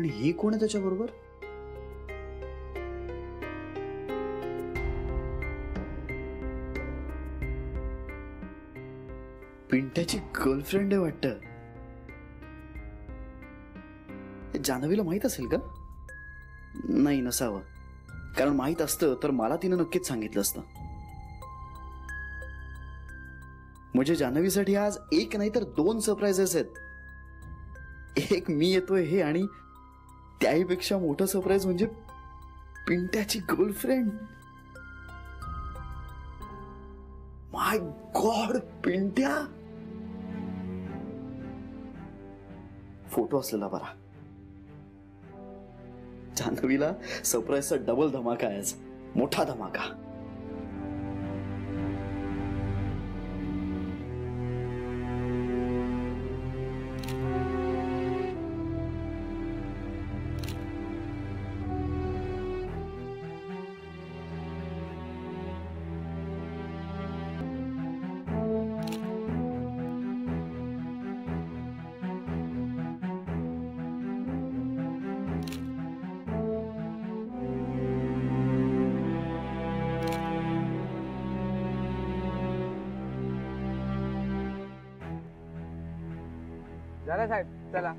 आणि ही कोण आहे त्याच्याबरोबर? पिंट्याची गर्लफ्रेंड आहे वाटतं. जान्हवीला माहित असेल का? नाही, नसावं. कारण माहित असतं तर मला तिनं नक्कीच सांगितलं असतं. म्हणजे जान्हवीसाठी आज एक नाही तर 2 सरप्राइजेस आहेत. एक मी येतोय हे, आणि त्याहीपेक्षा मोठं सरप्राइज म्हणजे पिंट्याची गर्लफ्रेंड. माय गॉड, पिंट्या. फोटो असलेला बरा. जान्हवीला सरप्राईजचा डबल धमाका आहे आज. मोठा धमाका. झालं साहेब, चला.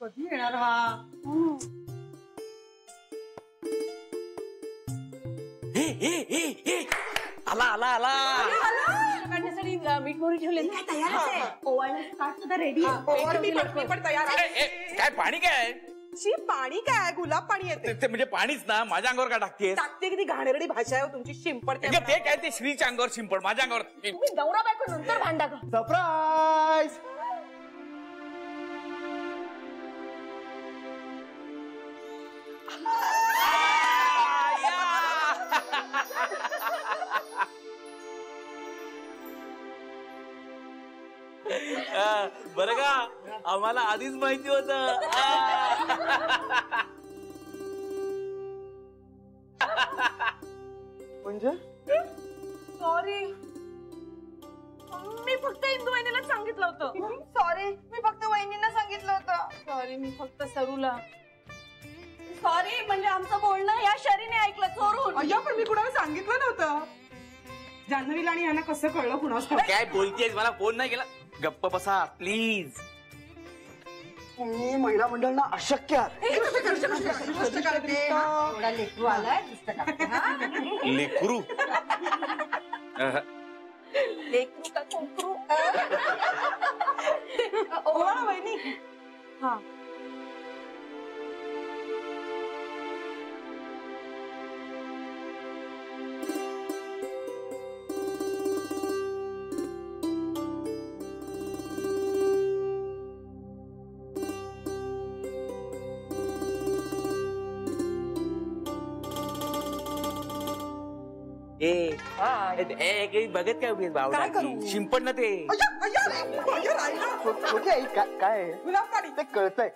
कधी येणार हा? आला आला आला. काढण्यासाठी मीठ मोहरी ठेवले. ओवाळण्याचं ताट सुद्धा रेडी आहे. पण तयार आहे. काय पाणी काय? पाणी काय? गुलाब पाणी येते. ते म्हणजे पाणीच ना. माझ्या अंगावर का टाकतेस? टाकते किती घाणेरडी भाषा आहे तुमची. शिंपड. ते काय? ते श्रीच्या अंगावर शिंपड, माझ्या अंगावर. तुम्ही नवरा बायको नंतर भांडा का? सरप्राईज. बरं का, आम्हाला आधीच माहिती होतं. म्हणजे सॉरी, मी फक्त इंदू वहिनीला सांगितलं होतं. सॉरी, मी फक्त वहिनींना सांगितलं होतं. सॉरी, मी फक्त सरूला. सॉरी, म्हणजे आमचं बोलणं या शरीने ऐकलं चोरून. अय्या, पण मी कुणाला सांगितलं नव्हतं. जान्हवीला आणि यांना कसं कळलं कुणास? काय बोलतेस? मला फोन नाही केला. गप्प बसा प्लीज. तुम्ही महिला मंडळाला अशक्य आहात. लेकरू आलाय. लेकरू? लेकरू का कोकरू? ओवाळा वहिनी. हा. बघत काय बावळा? शिंपड ना ते. काय गुलाब पाणी. ते कळतंय.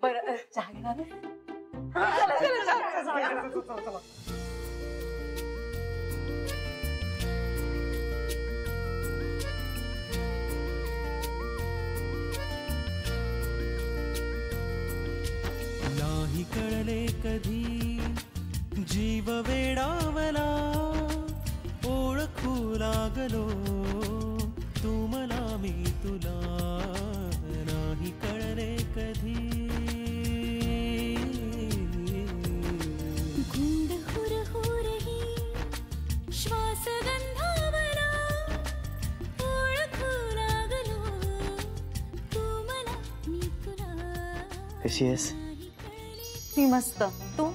बरं, चहा घेणार? नाही कळले कधी जीव वेडावला, ओळखू लागलो तू मला मी तुला. नाही कळले कधी गुंड हुर हुरही श्वास गंधावला, ओळखू लागलो तू मला मी तुला. कशी आहेस? मी मस्त. तू?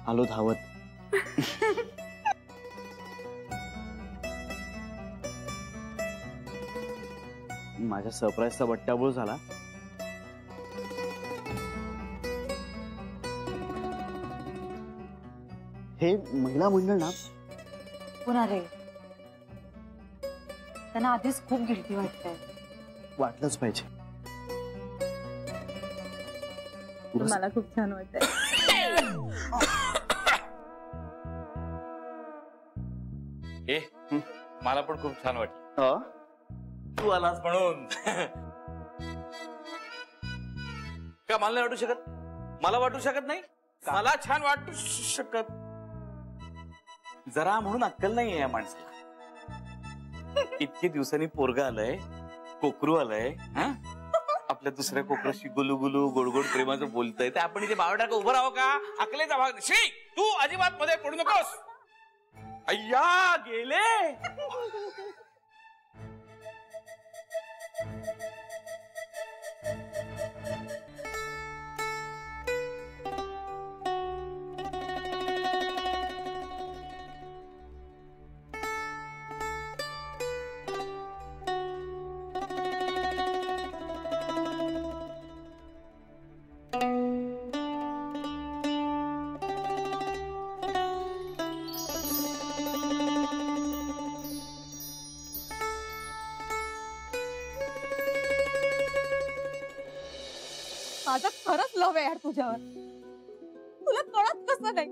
आलो धावत. माझ्या सरप्राईजचा बट्ट्याबोळ झाला. हे महिला मंडळ ना पुन्हा रे त्यांना आधीच खूप गिल्टी वाटतंय. वाटलंच पाहिजे. मला खूप छान वाटतंय. मला पण खूप छान वाटलं तू आलास म्हणून. का मला नाही वाटू शकत? मला वाटू शकत नाही? मला छान वाटू शकत. जरा म्हणून अक्कल नाहीये या माणसाला. इतके दिवसांनी पोरगा आलंय, कोकरू आलंय, आपल्या दुसऱ्या कोकराशी गुलू गुलू गोड गोड प्रेमाचं बोलतय, तर आपण इथे बावटाका उभं राहावं का? अकलेचा भाग श्री तू अजिबात मध्ये पडू नकोस. अय्या गेले. माझं खरंच लव आहे यार तुझ्यावर. तुला कळत कसं नाही?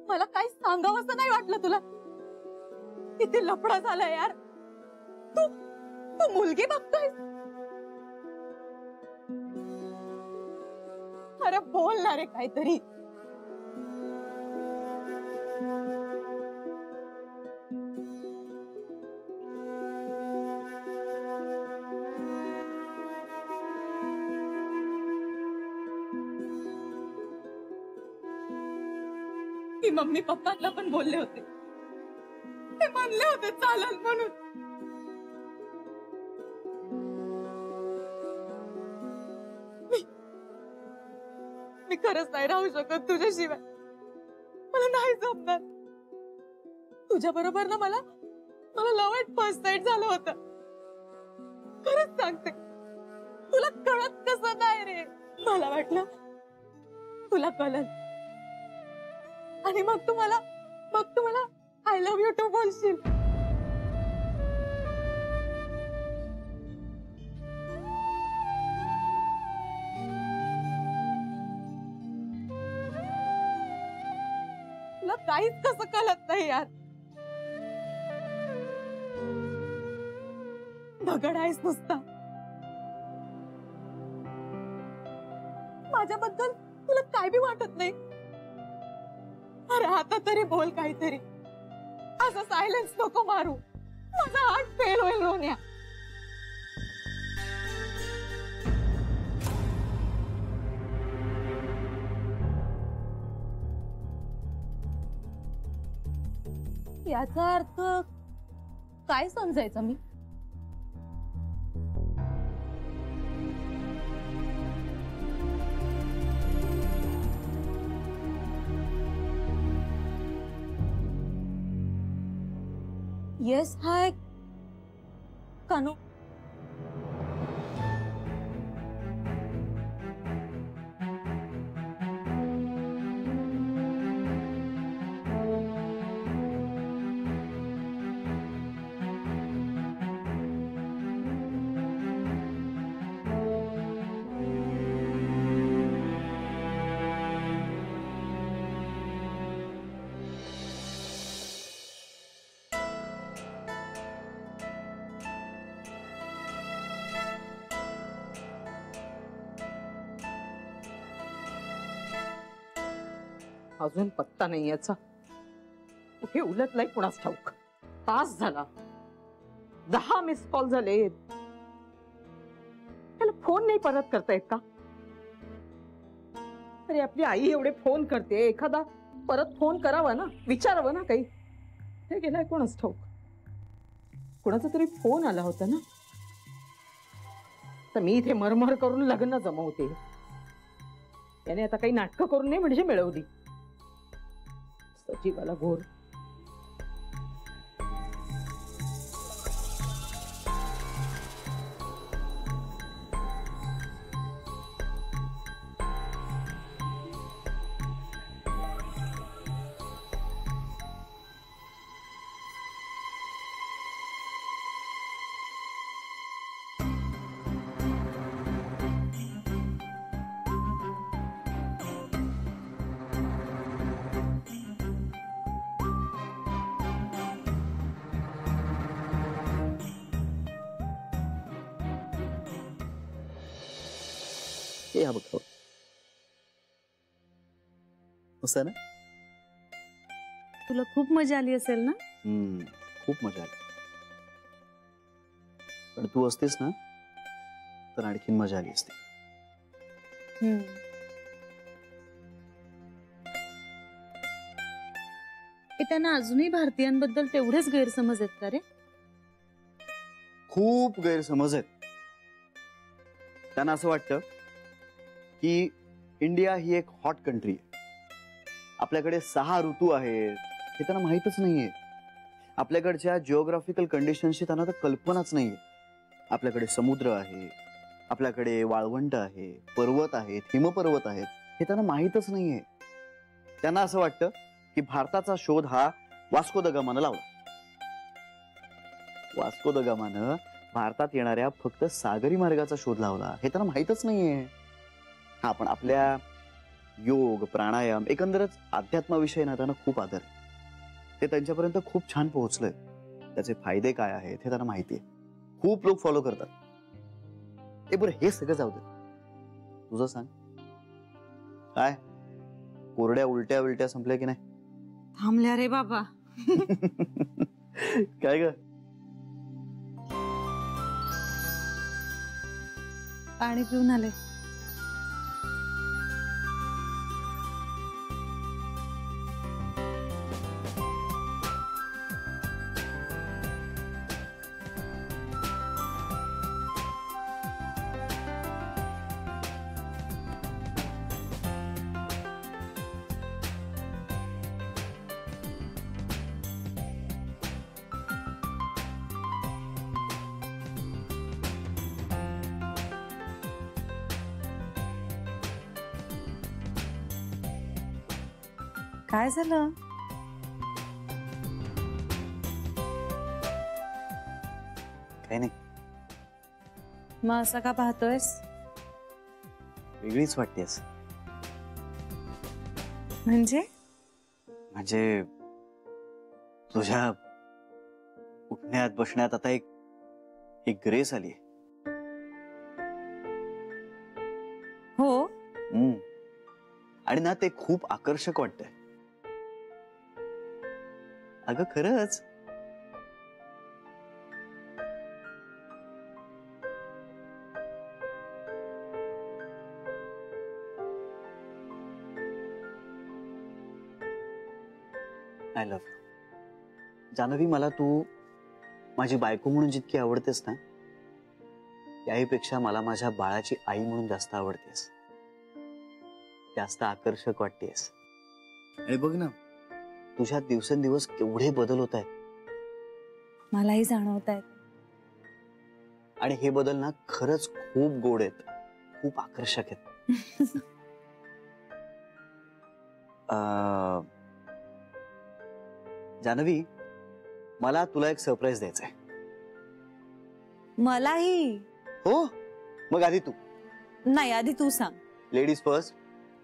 मला काही सांगावंसं नाही वाटलं तुला. किती लफडा झाला यार. तू तू मुलगी बघतोयस. अरे बोल ना रे काहीतरी. मी मम्मी पप्पांना पण बोलले होते. ते म्हणले होते चालेल म्हणून. मी खरंच नाही राहू शकत तुझ्याशिवाय. मला नाही जमणार. तुझ्या बरोबर ना मला लव ॲट फर्स्ट साईट झालं होतं. खरंच सांगते. तुला कळत कसं नाही रे? मला वाटलं तुला कळलं आणि मग तू मला आय लव्ह यू टू बोलशील. तुला काहीच कसं कळत नाही यार. दगड आहेस नुसता. माझ्याबद्दल तुला काय बी वाटत नाही. अरे आता तरी बोल काहीतरी. असं सायलेन्स नको मारू. माझा हार्ट फेल होईल रोन्या. याचा अर्थ काय समजायचा मी? येस हाय कानू. अजून पत्ता नाही याचा. कुठे उलटलाय कुणास ठाऊक. तास झाला. 10 मिस कॉल झाले. त्याला फोन नाही परत करता येत का? अरे आपली आई एवढे फोन करते. एखादा परत फोन करावा ना. विचारावं ना काही. हे गेलाय कोणास ठाऊक. कोणाचा तरी फोन आला होता ना. तर मी इथे मरमर करून लग्न जमवते. त्याने आता काही नाटकं करून नाही म्हणजे मिळवली. सजीवाला घोर. हे हा बघ असं ना. तुला खूप मजा आली असेल ना? खूप मजा आली. पण तू असतेस ना तर आणखीन मजा आली असते. त्यांना अजूनही भारतीयांबद्दल तेवढेच गैरसमज आहेत का रे? खूप गैरसमज आहेत. त्यांना असं वाटतं की इंडिया ही एक हॉट कंट्री आहे. आपल्याकडे 6 ऋतू आहेत हे त्यांना माहीतच नाहीये. आपल्याकडच्या जिओग्राफिकल कंडिशनची त्यांना तर कल्पनाच नाहीये. आपल्याकडे समुद्र आहे, आपल्याकडे वाळवंट आहे, पर्वत आहेत, हिमपर्वत आहेत हे त्यांना माहीतच नाहीये. त्यांना असं वाटतं की भारताचा शोध हा वास्को द गामानं लावला. वास्को द गामानं भारतात येणाऱ्या फक्त सागरी मार्गाचा शोध लावला हे त्यांना माहीतच नाहीये. हा, पण आपल्या योग, प्राणायाम, एकंदरच अध्यात्माविषयी ना त्यांना खूप आदर आहे. ते त्यांच्यापर्यंत खूप छान पोहोचलंय. त्याचे फायदे काय आहेत हे त्यांना माहिती आहे. खूप लोक फॉलो करतात. बरं, हे सगळं जाऊ दे. तुझं सांग, काय कोरड्या उलट्या विलट्या संपल्या की नाही? थांबल्या रे बाबा. काय ग? पाणी पिऊन आले. काय झालं? काही नाही. मग असं का पाहतोयस? वेगळीच वाटतेस. म्हणजे तुझ्या उठण्यात बसण्यात आता एक ग्रेस आली. हो. आणि ना ते खूप आकर्षक वाटतंय. अगं खरंच. I love you. जानवी, मला तू माझी बायको म्हणून जितकी आवडतेस ना त्याहीपेक्षा मला माझ्या बाळाची आई म्हणून जास्त आवडतेस. जास्त आकर्षक वाटतेस. आणि बघ ना, तुझ्यात दिवसेंदिवस केवढे बदल होत आहेत. मलाही जाणवत आहेत. आणि हे बदल ना खरंच खूप गोड आहेत, खूप आकर्षक आहेत. जानवी, मला तुला एक सरप्राईज द्यायचंय. मलाही. हो, मग आधी तू. नाही, आधी तू सांग. Ladies first.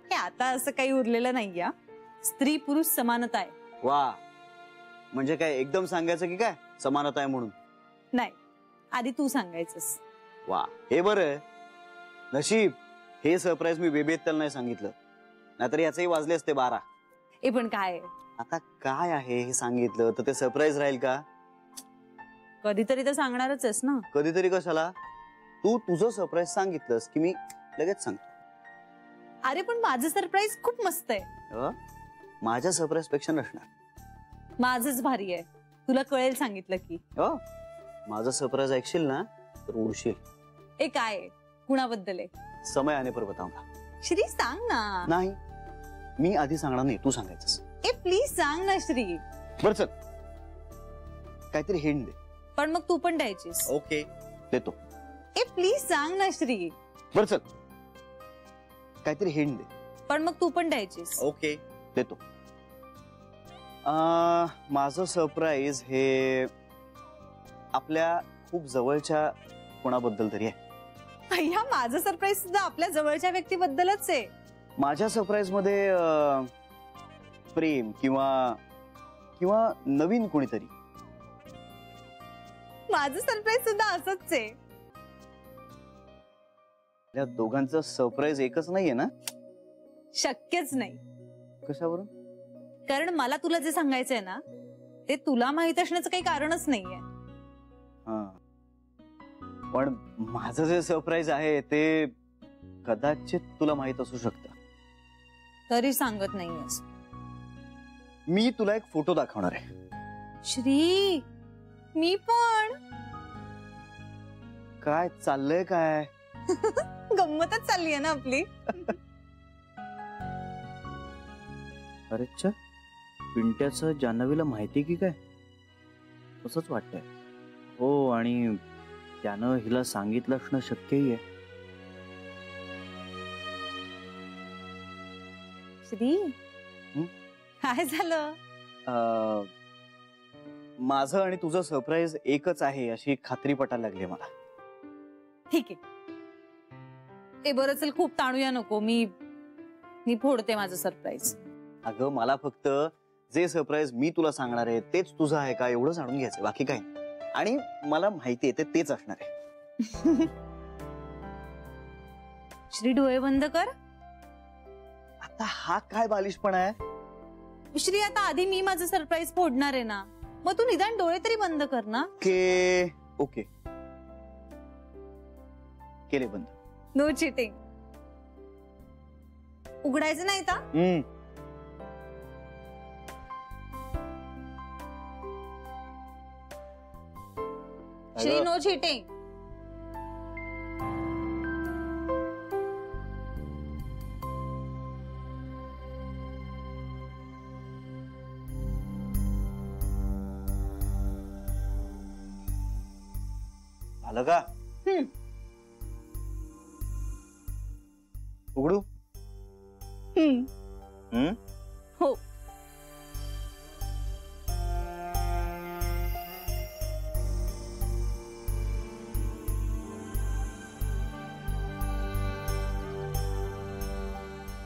हे आता असं काही उरलेलं नाहीये. स्त्री पुरुष समानता आहे. वा, म्हणजे काय एकदम सांगायचं की काय समानता आहे म्हणून? नाही, आधी तू सांगायचंस. वा, हे बरं. नशीब हे सरप्राईज मी बेबीत त्याला नाही सांगितलं, नाहीतर याचेही वाजले असते 12. पण काय आता काय आहे हे सांगितलं तर ते सरप्राईज राहील का? कधीतरी तर सांगणारच आहेस ना. कधीतरी कशाला? तू तुझं सरप्राईज सांगितलंस की मी लगेच सांगतो. अरे पण माझं सरप्राईज खूप मस्त आहे. माझ्या सरप्राईज पेक्षा नसणार. माझंच भारी आहे. तुला कळेल सांगितलं की. माझं सरप्राईज ऐकशील ना तर उडशील. काय कुणाबद्दल आहे? समय आने पर बताऊंगा. श्री सांग ना. नाही, मी आधी सांगणार नाही, तू सांगायचंस. ए प्लीज सांग ना श्री. बरं चल, काहीतरी हिंट दे. पण मग तू पण द्यायचीस. ओके, देतो. ए प्लीज सांग ना श्री. बरं चल, काहीतरी हिंट दे. पण मग तू पण द्यायचीस. ओके, देतो. माझं सरप्राईज हे आपल्या खूप जवळच्या कोणाबद्दल तरी आहे. ह्या माझं सरप्राईज सुद्धा आपल्या जवळच्या व्यक्तीबद्दलच आहे. माझ्या सरप्राईज मध्ये प्रेम किंवा नवीन कोणीतरी. माझं सरप्राईज सुद्धा असंच आहे. या दोघांचं सरप्राईज एकच नाहीये ना? शक्यच नाही. कशावरून? कारण मला तुला जे सांगायचंय ना ते तुला माहित असण्याचं काही कारणच नाहीये. हा, पण माझं जे सरप्राईज आहे ते कदाचित तुला माहित असू शकतं. तरी सांगत नाहीयेस. मी तुला एक फोटो दाखवणार आहे. श्री, मी पण. काय चाललंय काय? गंमतच चालली आहे ना आपली. अरे च्छा, पिंट्याचं जान्हवीला माहिती की काय? तसंच वाटतंय. हो, आणि त्यानं हिला सांगितलं असणं शक्यही आहे. श्री, काय झालं? माझं आणि तुझं सरप्राईज एकच आहे अशी खात्री पटायला लागली मला. ठीक आहे. ए बरं चल, खूप ताणूया नको. मी फोडते माझं सरप्राईज. अगं, मला फक्त जे सरप्राईज मी तुला सांगणार आहे तेच तुझं आहे का एवढं जाणून घ्यायचं, बाकी काय. आणि मला माहिती आहे तेच असणार आहे. श्री, डोळे बंद कर. आता हा काय बालिशपणा आहे? श्री, आता आधी मी माझं सरप्राईज फोडणार आहे ना, मग तू निदान डोळे तरी बंद कर ना. ओके, केले बंद. No cheating. उघडायचं नाही का? Shri, no cheating. आलं का? उघडू? हो.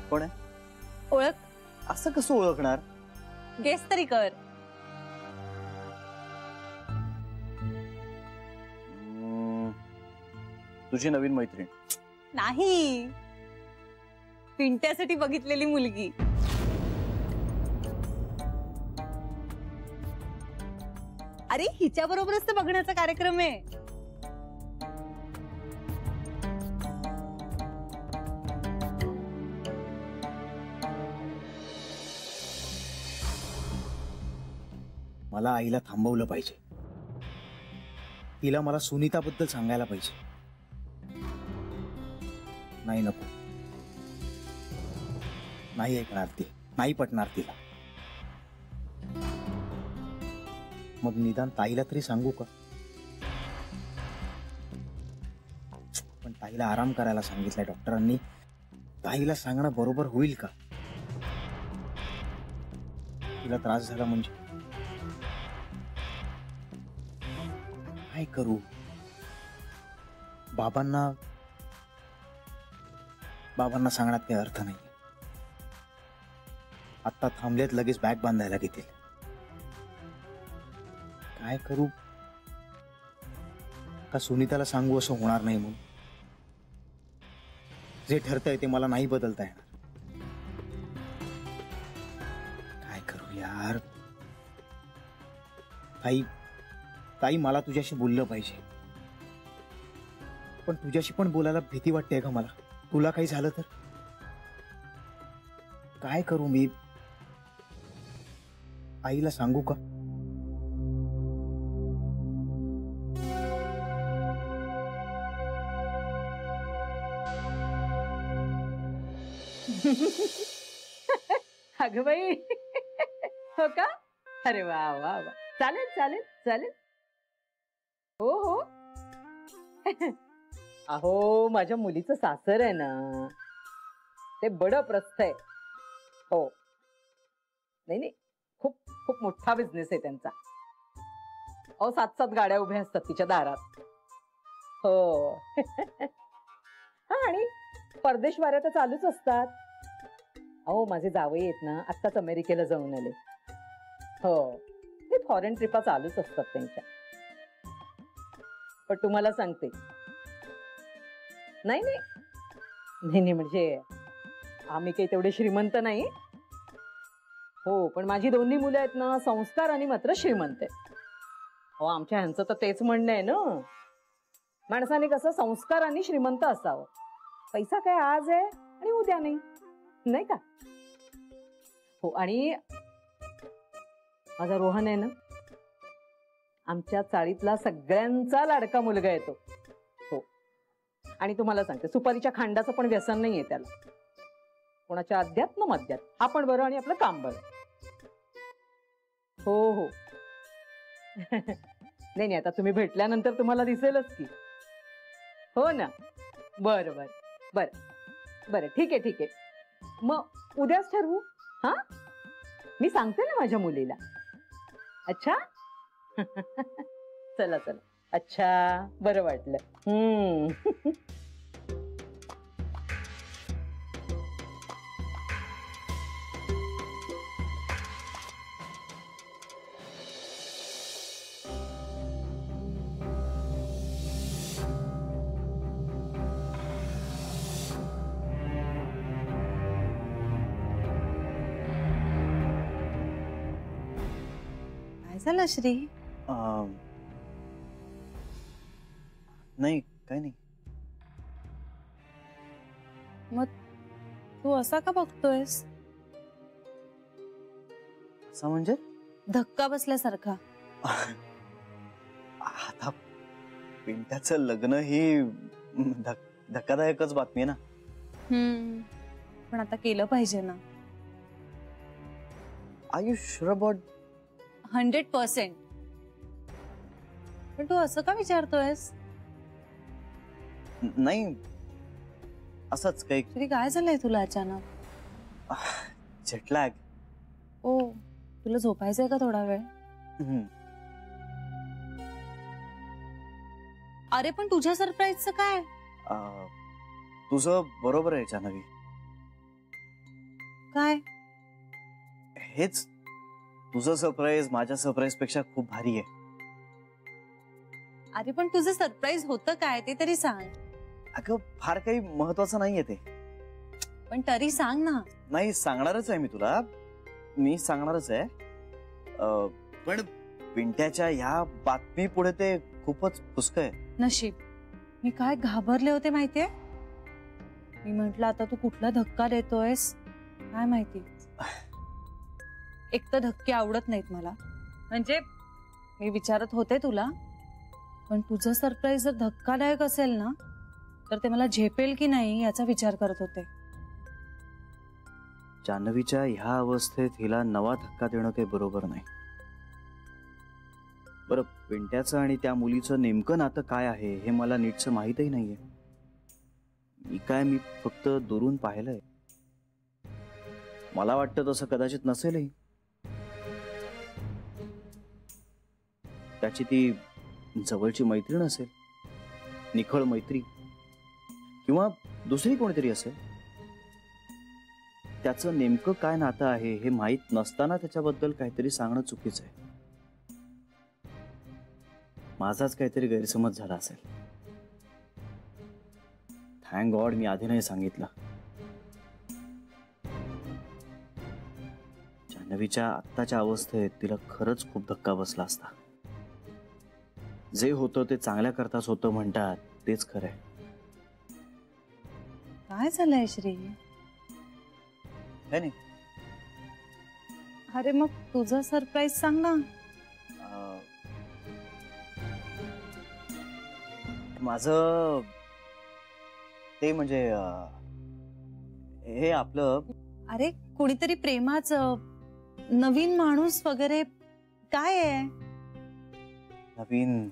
कोण आहे? ओळख? असं कसं ओळखणार? गेस तरी कर. तुझी नवीन मैत्रीण. नाही, पिंट्यासाठी बघितलेली मुलगी. अरे, हिच्या बरोबरच तर बघण्याचा कार्यक्रम आहे. मला आईला थांबवलं पाहिजे. तिला मला सुनीताबद्दल सांगायला पाहिजे. नाही, नको. नाही ऐकणार ती, नाही पटणार तिला. मग निदान ताईला तरी सांगू का? पण ताईला आराम करायला सांगितलंय डॉक्टरांनी. ताईला सांगणं बरोबर होईल का? तिला त्रास झाला म्हणजे काय करू? बाबांना सांगण्यात काही अर्थ नाही. आता थांबलेत, लगेच बॅग बांधायला घेतील. काय करू? का सुनीताला सांगू असं होणार नाही म्हणून? जे ठरतंय ते मला नाही बदलता येणार. काय करू यार? ताई, मला तुझ्याशी बोललं पाहिजे, पण तुझ्याशी पण बोलायला भीती वाटते का मला? तुला काही झालं तर काय करू मी? आईला सांगू का? अगं बाई, हो का? अरे वा वा वा, चालेल चालेल चालेल. हो हो. अहो, माझ्या मुलीचं सासर आहे ना, ते बड प्रस्थ आहे. हो, नाही नाही, खूप खूप मोठा बिझनेस आहे त्यांचा. अहो, 7-7 गाड्या उभ्या असतात तिच्या दारात. हो. हा, आणि परदेश वाऱ्या तर चालूच असतात. अहो, माझे जावई आहेत ना, आत्ताच अमेरिकेला जाऊन आले. हो, ते फॉरेन ट्रिपा चालूच असतात त्यांच्या. पण तुम्हाला सांगते, नाही नाही नाही नाही, म्हणजे आम्ही काही तेवढे श्रीमंत नाही. हो, पण माझी दोन्ही मुलं आहेत ना, संस्काराने मात्र श्रीमंत आहेत. हो, आमच्या ह्यांचं तर तेच म्हणणं आहे ना, माणसाने कसं संस्काराने श्रीमंत असावं. पैसा काय आज आहे आणि उद्या नाही, नाही का? हो, आणि माझा रोहन आहे ना, आमच्या चाळीतला सगळ्यांचा लाडका मुलगा येतो. हो, आणि तुम्हाला सांगते, सुपारीच्या खांडाचं पण व्यसन नाहीये त्याला. कोणाच्या अध्यात्म मध्यात आपण बरं आणि आपलं काम बरं. हो हो. नाही नाही, आता तुम्ही भेटल्यानंतर तुम्हाला दिसेलच की. हो ना. बरं बरं बरं बरं, ठीक आहे ठीक आहे. मग उद्याच ठरवू. हा, मी सांगते ना माझ्या मुलीला. अच्छा. चला चला. अच्छा, बरं वाटलं. काय झालं श्री? नाही, काय नाही. मग तू असा का बघतोयस? असं म्हणजे? धक्का बसल्यासारखा. आता पिंट्याचं लग्न ही धक्कादायकच बातमी आहे ना. पण आता केलं पाहिजे ना. Are you sure about? 100%. पण तू असं का विचारतोयस? नाही, असंच काही. श्री, काय झालंय तुला अचानक? जेटलॅग. ओ, तुला झोपायचंय का थोडा वेळ? अरे पण तुझ्या सरप्राईजचं काय? तुझं बरोबर आहे जान्हवी. काय? हेच, तुझं सरप्राईज माझ्या सरप्राईज पेक्षा खूप भारी आहे. अरे पण तुझं सरप्राईज होतं काय ते तरी सांग. अगं, फार काही महत्वाचं नाहीये ते. पण तरी सांग ना. नाही, सांगणारच आहे मी तुला. मी सांगणारच आहे. पण पिंट्याच्या ह्या बातमी पुढे ते खूपच फुसक आहे. नशीब, मी काय घाबरले होते माहितीये. मी म्हंटल आता तू कुठला धक्का देतोयस काय माहिती. एक तर धक्के आवडत नाहीत मला, म्हणजे मी विचारत होते तुला, पण तुझं सरप्राईज जर धक्कादायक असेल ना, तर ते मला झेपेल की नाही याचा विचार करत होते. जान्हवीच्या ह्या अवस्थेत हिला नवा धक्का देणं काही बरोबर नाही. बरं, पिंट्याचं आणि त्या मुलीचं नेमकं नातं काय आहे हे मला नीटचं माहीतही नाहीये. मी फक्त दुरून पाहिलंय. मला वाटतं तसं कदाचित नसेलही. त्याची ती जवळची मैत्रीण असेल, निखळ मैत्री, किंवा दुसरी कोणीतरी असेल. त्याचं नेमकं काय नातं आहे हे माहीत नसताना त्याच्याबद्दल काहीतरी सांगणं चुकीचं आहे. माझाच काहीतरी गैरसमज झाला असेल. थँक गॉड मी आधी नाही सांगितलं. जान्हवीच्या आत्ताच्या अवस्थेत तिला खरंच खूप धक्का बसला असता. जे होतं ते चांगल्या करताच होतं म्हणतात, तेच खरंय. काय झालंय श्री? काय नाही. अरे मग तुझं सरप्राईज सांग ना. माझं ते म्हणजे हे आपलं अरे कोणीतरी प्रेमाचं नवीन माणूस वगैरे काय आहे? नवीन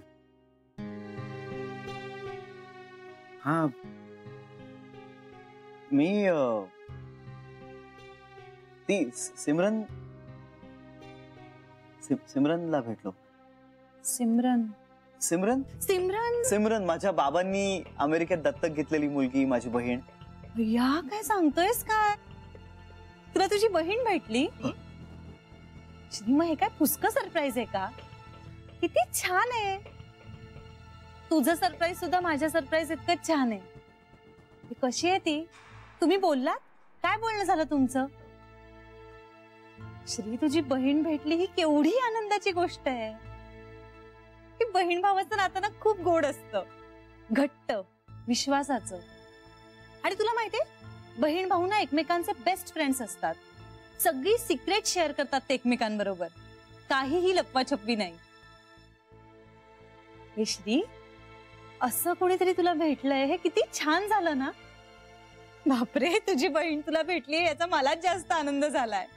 हा मी ती सिमरनला भेटलो. सिमरन सिमरन सिमरन सिमरन माझ्या बाबांनी अमेरिकेत दत्तक घेतलेली मुलगी, माझी बहीण. या काय सांगतोयस काय? तुला तुझी बहीण भेटली? श्री, मग हे काय पुष्कळ सरप्राईज आहे का? किती छान आहे. तुझं सरप्राईज सुद्धा माझ्या सरप्राईज इतकंच छान आहे. ती कशी आहे ती? तुम्ही बोललात? काय बोलणं झालं तुमचं? श्री, तुझी बहीण भेटली ही केवढी आनंदाची गोष्ट आहे. की बहीण भावाचं नातं ना खूप गोड असतं, घट्ट, विश्वासाचं. आणि तुला माहितीये, बहीण भाऊ ना एकमेकांचे बेस्ट फ्रेंड्स असतात. सगळी सिक्रेट शेअर करतात ते एकमेकांबरोबर. काहीही लपवाछपवी नाही. हे श्री, असं कोणीतरी तुला भेटलंय हे किती छान झालं ना. बापरे, तुझी बहीण तुला भेटली याचा मलाच जास्त आनंद झालाय.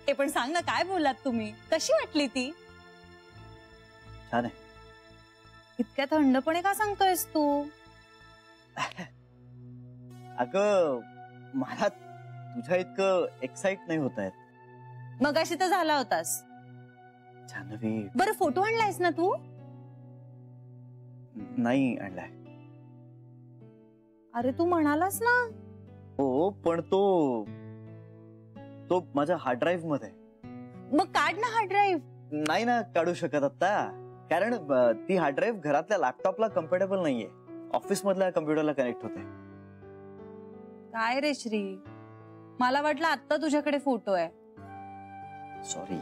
हे पण सांग ना, काय बोललात तुम्ही? कशी वाटली ती? छान आहे. इतक्या थंडपणे का सांगतोयस तू? अगं मला तुझ्या इतकं एक्साइट नाही होत आहेत. मगाशी तर झाला होतास. जान्हवी, बरं फोटो आणलायस ना तू? नाही आणलाय. अरे तू म्हणालास ना. हो, पण तो माझ्या हार्ड ड्राईव्ह मध्ये. मग काढ ना हार्ड ड्राईव्ह. नाही ना काढू शकत आता, कारण ती हार्ड ड्राईव्ह घरातल्या लॅपटॉपला कम्पॅटेबल नाहीये. ऑफिस मधल्या कम्प्युटरला कनेक्ट होते. काय रे श्री, मला वाटलं आता तुझ्याकडे फोटो आहे. सॉरी.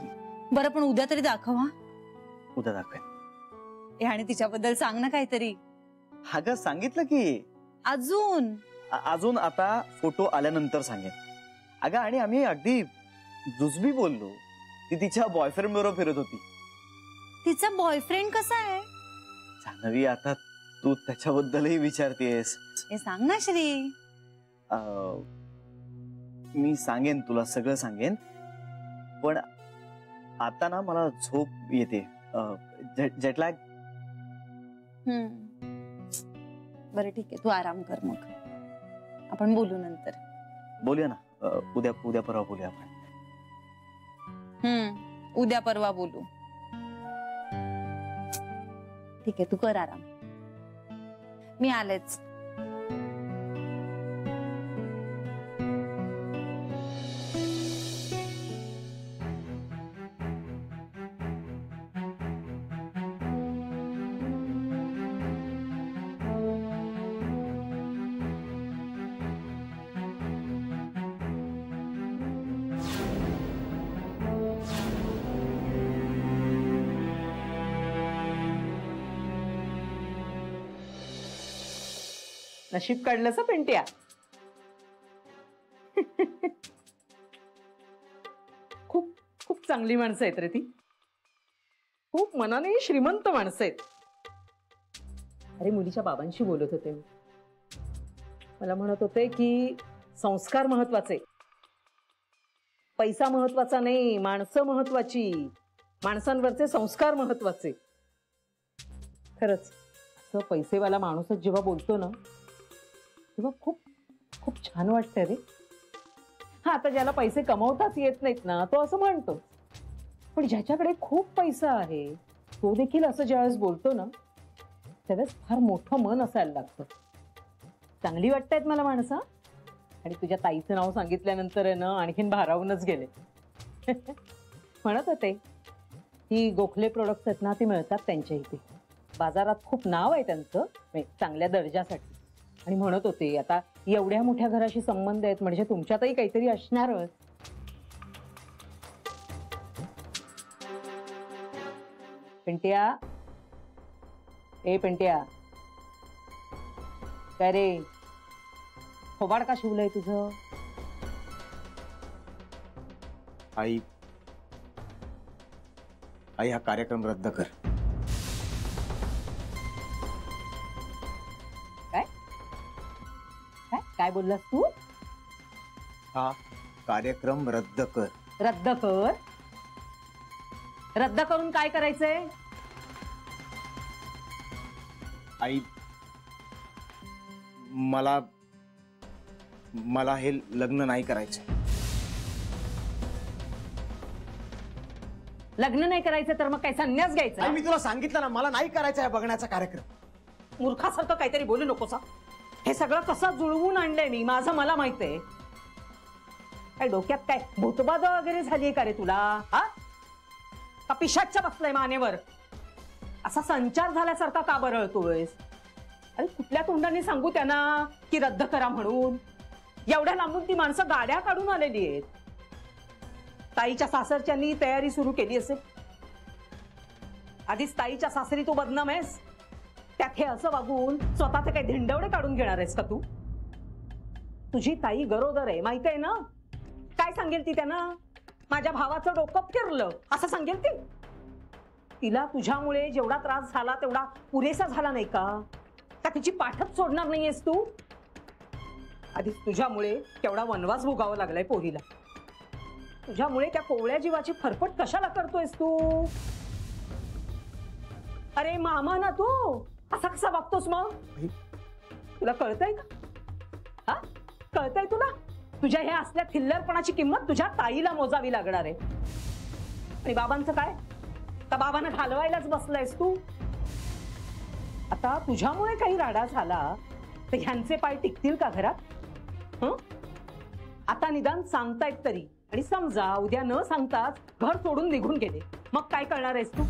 बरं पण उद्या तरी दाखव. हा, उद्या दाखवेन. आणि तिच्याबद्दल सांग ना काहीतरी. अगं सांगितलं की. अजून आता फोटो आल्यानंतर सांगेन. अगं आणि आम्ही अगदी जुजबी बोललो. ती तिच्या बॉयफ्रेंड बरोबर फिरत होती. तिचा बॉयफ्रेंड कसा आहे? जान्हवी, आता तू त्याच्याबद्दलही विचारतेस. हे सांग ना श्री. मी सांगेन, तुला सगळं सांगेन. पण आता ना मला झोप येते. जेटलॅग. बरं ठीक आहे, तू आराम कर. मग आपण बोलू नंतर. बोलूया ना. उद्या परवा बोलूया आपण. उद्या परवा बोलू. ठीक आहे, तू कर आराम. मी आलेच. नशीब काढलंस पिंट्या. खूप खूप चांगली माणसं आहेत रे ती. खूप मनाने श्रीमंत माणसं आहेत. अरे मुलीच्या बाबांशी बोलत होते मी. मला म्हणत होते की संस्कार महत्वाचे, पैसा महत्वाचा नाही, माणसं महत्वाची, माणसांवरचे संस्कार महत्वाचे. खरंच असं पैसेवाला माणूसच जेव्हा बोलतो ना तेव्हा खूप खूप छान वाटतं रे. हा, आता ज्याला पैसे कमवताच येत नाहीत ना तो असं म्हणतो, पण ज्याच्याकडे खूप पैसा आहे तो देखील असं ज्यावेळेस बोलतो ना त्यावेळेस फार मोठं मन असायला लागतं. चांगली वाटतायत मला माणसं. आणि तुझ्या ताईचं नाव सांगितल्यानंतर आहे ना आणखीन भारावूनच गेले. म्हणत होते ही गोखले प्रोडक्ट्स आहेत ना ती मिळतात त्यांच्या इथे. बाजारात खूप नाव आहे त्यांचं चांगल्या दर्जासाठी. आणि म्हणत होते आता एवढ्या मोठ्या घराशी संबंध आहेत म्हणजे तुमच्यातही काहीतरी असणारच. पिंट्या, ए पिंट्या, काय रे फोबाड का शिवलंय तुझं? आई, हा कार्यक्रम रद्द कर. काय काय काय बोललास तू? हा कार्यक्रम रद्द कर. रद्द कर. रद्द करून काय करायचंय? आई मला मला हे लग्न नाही करायचं. लग्न नाही करायचं तर मग काय संन्यास आई घ्यायचा? मी तुला सांगितलं ना मला नाही करायचा आहे बघण्याचा कार्यक्रम. मूर्खासारखं काहीतरी बोलू नकोस. हे सगळं कसं जुळवून आणलंय मी, माझं मला माहित आहे. काय डोक्यात काय भूतबाध वगैरे झालीये का रे तुला? हा का पिशाच्च्या बसलाय मानेवर? असा संचार झाल्यासारखा का बरळतोयस? अरे कुठल्या तोंडाने सांगू त्यांना की रद्द करा म्हणून? एवढ्या लांबून ती माणसं गाड्या काढून आलेली आहेत. ताईच्या सासरच्यांनी तयारी सुरू केली असेल. आधीच ताईच्या सासरी तू बदनाम आहेस, त्यात हे असं वागून स्वतःचे काही धिंडवडे काढून घेणार आहेस का तू? तुझी ताई गरोदर आहे माहित आहे ना? काय सांगेल ती त्यांना? माझ्या भावाचं डोकं फिरलं असं सांगेल ती? तिला तुझ्यामुळे जेवढा त्रास झाला तेवढा पुरेसा झाला नाही का? का तिची पाठच सोडणार नाहीयेस तू? आधीच तुझ्यामुळे केवढा वनवास भोगावा लागलाय पोरीला. तुझ्यामुळे त्या कोवळ्या जीवाची फरफट कशाला करतोयस तू? अरे मामा ना तू, असा कसा वागतोस मग? तुला कळतंय का? हा कळतंय तुला? तुझ्या ह्या असल्या थिल्लरपणाची किंमत तुझ्या ताईला मोजावी लागणार आहे. आणि बाबांचं काय? का बाबांना घालवायलाच बसलायस तू? आता तुझ्यामुळे काही राडा झाला तर ह्यांचे पाय टिकतील का घरात? हं? आता निदान सांगतायत तरी. आणि समजा उद्या न सांगताच घर सोडून निघून गेले, मग काय करणार आहेस तू?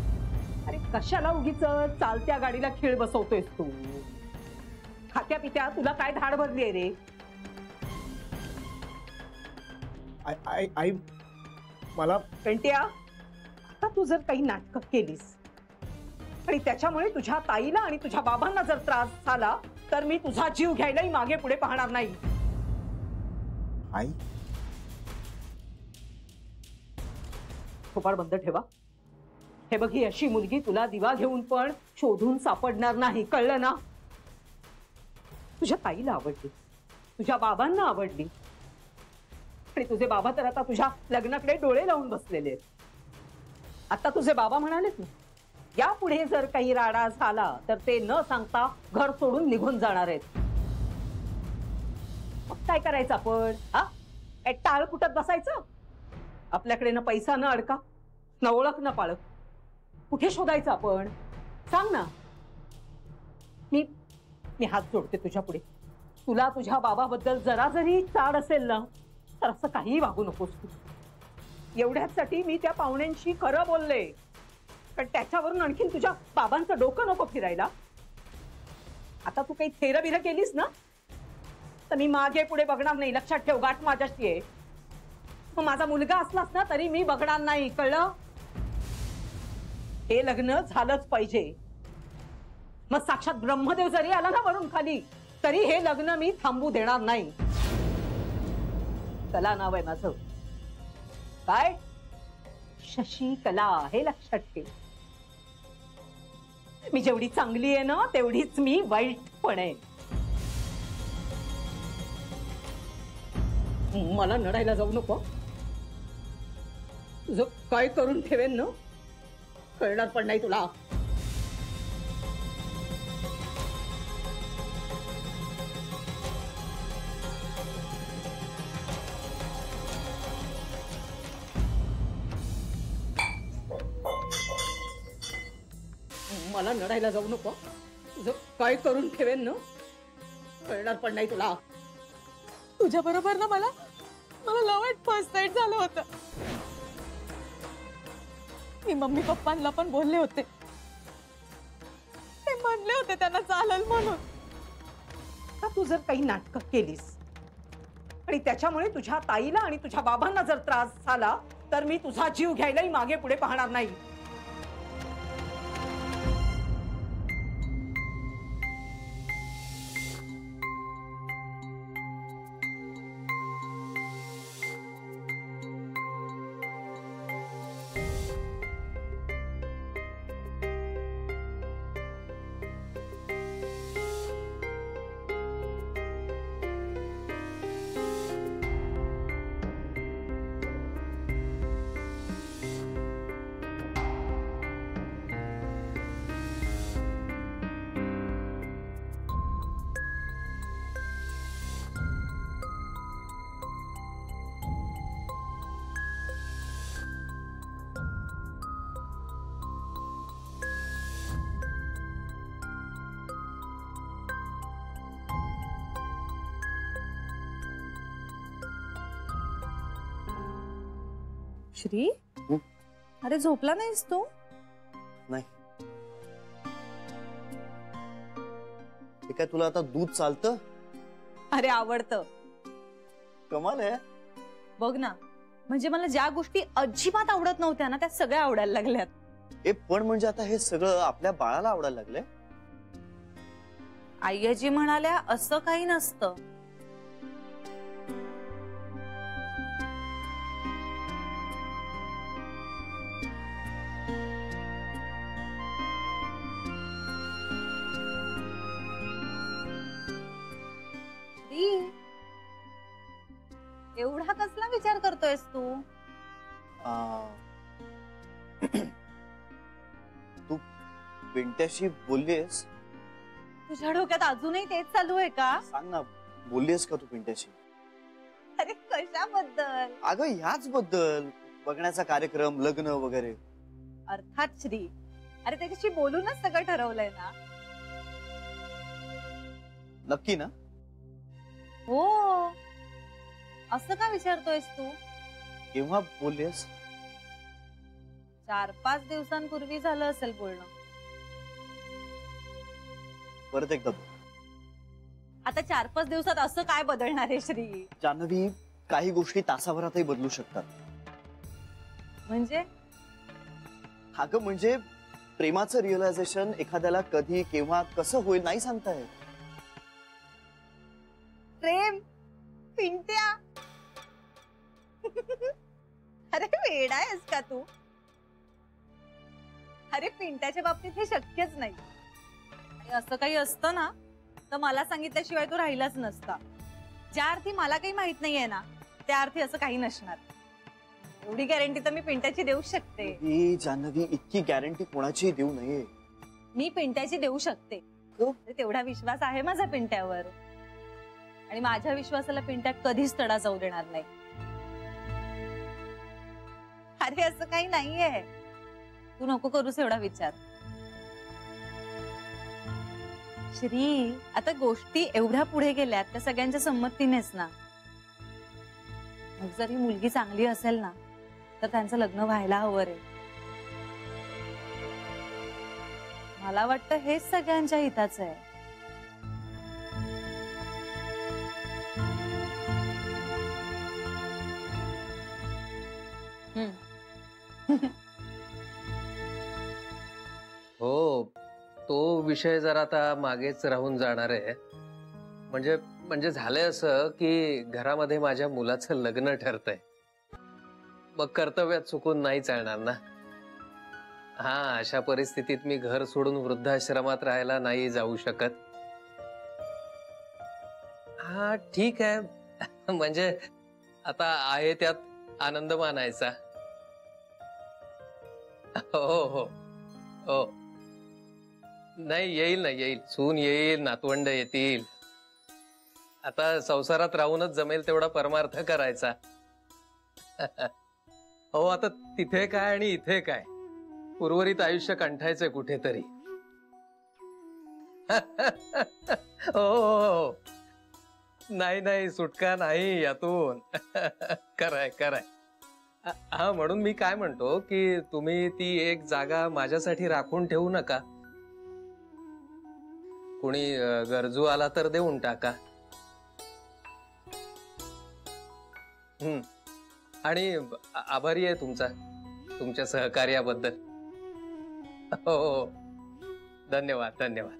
अरे कशाला उगीच चालत्या गाडीला खीळ बसवतोयस तू? खात्या पित्या तुला काय धाड भरली आहे रे? आई मला पेंट्या, आता तू जर काही नाटकं केलीस आणि त्याच्यामुळे तुझ्या ताईला आणि तुझ्या बाबांना जर त्रास झाला तर मी तुझा जीव घ्यायलाही मागे पुढे पाहणार नाही. आई खोपाड बंद ठेवा. हे बघ, ही अशी मुलगी तुला दिवा घेऊन पण शोधून सापडणार नाही, कळलं ना? तुझ्या ताईला आवडली, तुझ्या बाबांना आवडली, आणि तुझे बाबा तर आता तुझ्या लग्नाकडे डोळे लावून बसलेले आहेत. आता तुझे बाबा म्हणालेत ना, यापुढे जर काही राडा झाला तर ते न सांगता घर सोडून निघून जाणार आहेत. मग काय करायचं आपण? हा टाळ कुटत बसायचं? आपल्याकडे न पैसा न अडका, न ओळख न पाळख, कुठे शोधायचं आपण? सांग ना. मी हात जोडते तुझ्या पुढे. तुला तुझ्या बाबाबद्दल जरा जरी चाड असेल ना तर असं काही वागू नकोस तू. एवढ्यासाठी मी त्या पाहुण्यांशी खरं बोलले, पण त्याच्यावरून आणखीन तुझ्या बाबांचं डोकं नको फिरायला. आता तू काही थेरबिर केलीस ना तर मी मागे पुढे बघणार नाही, लक्षात ठेव. गाठ माझ्याशी आहे. मग माझा मुलगा असलास ना तरी मी बघणार नाही, कळलं? हे लग्न झालंच पाहिजे. मग साक्षात ब्रह्मदेव जरी आला ना वरून खाली तरी हे लग्न मी थांबू देणार नाही. कला नाव आहे माझं. काय? शशिकला, हे लक्षात ठेव. मी जेवढी चांगली आहे ना तेवढीच मी वाईट पण आहे. मला नडायला जाऊ नको. तुझं काय करून ठेवेन ना कळणार पण नाही तुला. मला नडायला जाऊ नको. तुझं काय करून ठेवेन ना कळणार पण नाही तुला. तुझ्या बरोबर ना मला लव ॲट फर्स्ट साईट झालं होतं. मी मम्मी पप्पांना पण बोलले होते, ते म्हणले होते त्यांना चालेल म्हणून. आता तू जर काही नाटकं केलीस आणि त्याच्यामुळे तुझ्या ताईला आणि तुझ्या बाबांना जर त्रास झाला तर मी तुझा जीव घ्यायलाही मागे पुढे पाहणार नाही. श्री अरे झोपला नाहीस तू? नाही. हे काय तुला आता दूध चालतं? अरे आवडतं. कमाल आहे. बघ ना, म्हणजे मला ज्या गोष्टी अजिबात आवडत नव्हत्या ना त्या सगळ्या आवडायला लागल्यात. हे पण म्हणजे आता हे सगळं आपल्या बाळाला आवडायला लागलंय. आईजी म्हणाल्या असं काही नसतं. एवढा कसला विचार करतोयस तू? तू पिंट्याशी बोललीस? तुझ्या डोक्यात अजूनही तेच चालू आहे का? सांग ना, बोललीस का तू पिंट्याशी? अरे कशाबद्दल? अगं ह्याच बद्दल, बघण्याचा कार्यक्रम, लग्न वगैरे. अर्थात श्री, अरे त्याच्याशी बोलूनच सगळं ठरवलंय ना. नक्की ना? हो. असं का विचारतोयस तू? केव्हा बोललीस? 4-5 दिवसांपूर्वी झालं असेल बोलणं. परत एकदा. आता 4-5 दिवसात असं काय बदलणार आहे श्री? जान्हवी, काही गोष्टी तासाभरातही बदलू शकतात. म्हणजे? अगं म्हणजे प्रेमाचं रिअलायझेशन एखाद्याला कधी केव्हा कसं होईल नाही सांगता येत. प्रेम? पिंट्या? अरे वेडा आहेस का तू? अरे पिंट्याच्या बाबतीत हे शक्यच नाही. आणि असं काही असतं ना तर मला सांगितल्याशिवाय तो राहिलाच नसता. ज्या अर्थी मला काही माहित नाहीये ना त्या अर्थी असं काही नसणार. एवढी गॅरंटी तर मी पिंट्याची देऊ शकते. जान्हवी, इतकी गॅरंटी कोणाची देऊ नये. मी पिंट्याची देऊ शकते. तेवढा विश्वास आहे माझा पिंट्यावर. आणि माझ्या विश्वासाला पिंट्या कधीच तडा जाऊ देणार नाही. अरे असं काही नाहीये. तू नको करूस एवढा विचार. श्री, आता गोष्टी एवढ्या पुढे गेल्यात त्या सगळ्यांच्या संमतीनेच ना. मग जर ही मुलगी चांगली असेल ना तर त्यांचं लग्न व्हायला हवं रे. मला वाटतं हेच सगळ्यांच्या हिताचं आहे. हो, तो विषय जरा आता मागेच राहून जाणार आहे. म्हणजे झालंय असं की घरामध्ये माझ्या मुलाचं लग्न ठरतंय. मग कर्तव्यात चुकून नाही चालणार ना. हा, अशा परिस्थितीत मी घर सोडून वृद्धाश्रमात राहायला नाही जाऊ शकत. हा ठीक आहे, म्हणजे आता आहे त्यात आनंद मानायचा. हो हो हो, नाही येईल ना, येईल. सून येईल, नातवंड येतील. आता संसारात राहूनच जमेल तेवढा परमार्थ करायचा. हो, आता तिथे काय आणि इथे काय, उर्वरित आयुष्य कंठायचंय कुठेतरी. हो, नाही नाही, सुटका नाही यातून. खरंय खरंय. हा, म्हणून मी काय म्हणतो की तुम्ही ती एक जागा माझ्यासाठी राखून ठेवू नका. कोणी गरजू आला तर देऊन टाका. आणि आभारी आहे तुमच्या सहकार्याबद्दल. हो, धन्यवाद धन्यवाद.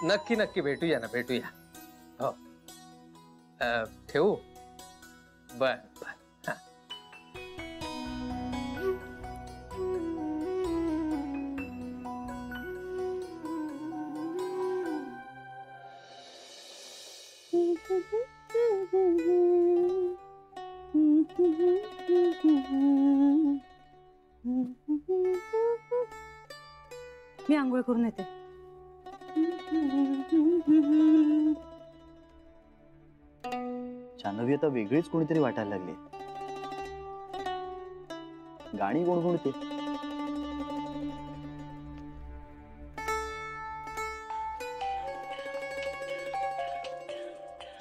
नक्की नक्की भेटूया ना, भेटूया. हो, ठेवू. बर बर. मी आंघोळ करून येते. जान्हवी, आता वेगळीच कोणीतरी वाटायला लागली. गाणी गुणगुणते.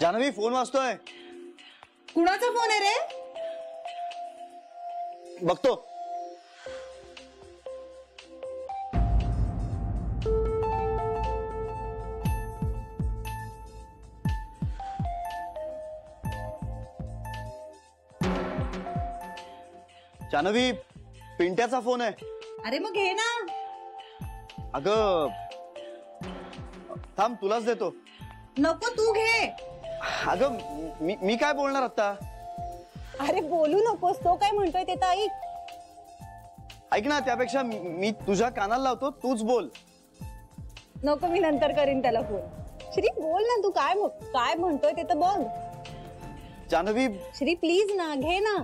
जान्हवी, फोन वाजतोय. कुणाचा फोन आहे रे? बघतो. जानवी, पिंट्याचा फोन आहे. अरे मग घे ना. अगं थांब, तुलाच देतो. नको, तू घे. अगं मी काय बोलणार आता. अरे बोलू नकोस, तो काय म्हणतोय ते तर ऐक. ऐक ना, त्यापेक्षा मी तुझ्या कानाला लावतो, तूच बोल. नको, मी नंतर करीन त्याला फोन. श्री बोल ना, तू काय म्हणतोय ते तर बोल. जानवी, श्री प्लीज ना, घे ना.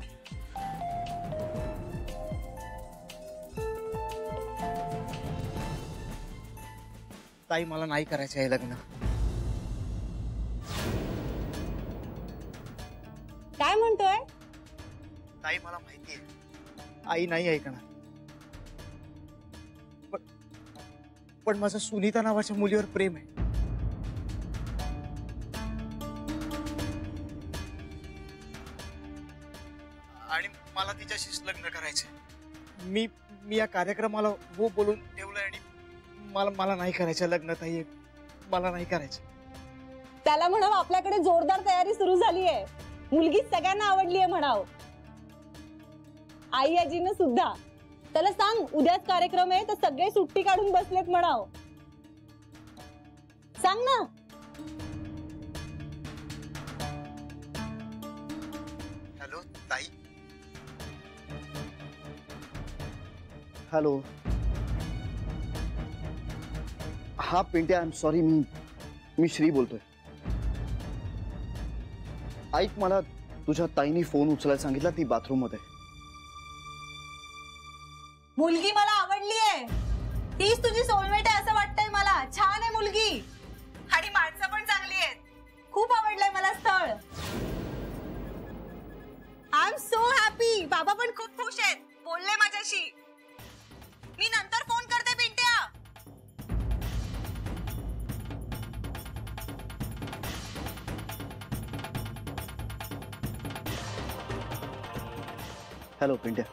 ताई मला नाही करायचं आहे लग्न. काय म्हणतोय? ताई मला माहिती आहे आई नाही ऐकणार, पण माझं सुनीता नावाच्या मुलीवर प्रेम आहे. आणि मला तिच्याशीच लग्न करायचंय. मी या कार्यक्रमाला हो बोलून ठेवलंय आणि मला नाही करायचं लग्न ताई, मला नाही करायचं. त्याला म्हणावं आपल्याकडे जोरदार तयारी सुरू झाली आहे, मुलगी सगळ्यांना आवडली आहे म्हणावं. आई आजीनं सुद्धा. त्याला सांग उद्याच कार्यक्रम आहे तर सगळे सुट्टी काढून बसलेत म्हणावं. सांग ना. हॅलो ताई. हॅलो. हा पिंट्या, आय एम सॉरी, मी श्री बोलतोय. ऐक, मला तुझ्या ताईनी फोन उचलायला सांगितला, ती बाथरूम मध्ये. मुलगी मला आवडली आहे, तीच तुझी सोलमेट आहे असं वाटतंय मला. छान आहे मुलगी आणि माणसं पण चांगली आहेत. खूप आवडलंय मला स्थळ. I am so happy. बाबा पण खूप खुश आहेत, बोलले माझ्याशी. मी नंतर फोन करते पिंट्या. हॅलो पिंट्या.